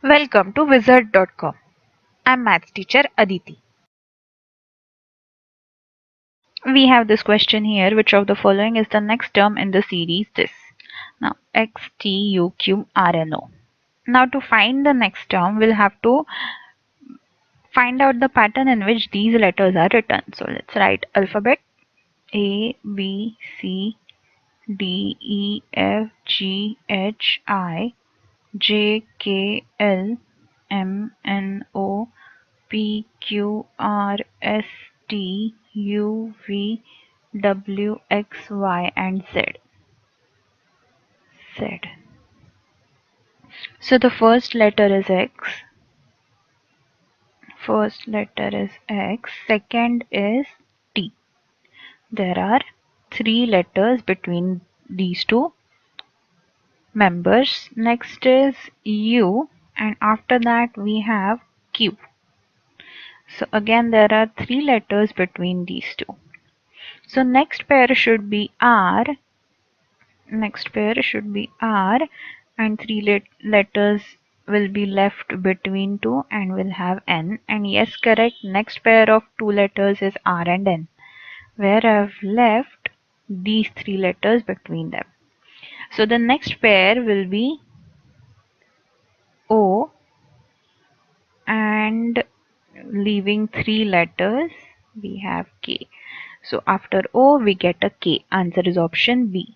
Welcome to Wizard.com. I'm maths teacher Aditi. We have this question here. Which of the following is the next term in the series this? Now, X, T, U, Q, R, N, O. Now, to find the next term, we'll have to find out the pattern in which these letters are written. So, let's write alphabet A, B, C, D, E, F, G, H, I, J, K, L, M, N, O, P, Q, R, S, T, U, V, W, X, Y, and Z. Z. So the first letter is X. First letter is X. Second is T. There are three letters between these two members. Next is U, and after that we have Q. So again there are three letters between these two. So next pair should be R. Next pair should be R, and three letters will be left between two and will have N. And yes, correct. Next pair of two letters is R and N, where I've left these three letters between them. So the next pair will be O, and leaving three letters we have K. So after O we get a K. Answer is option B.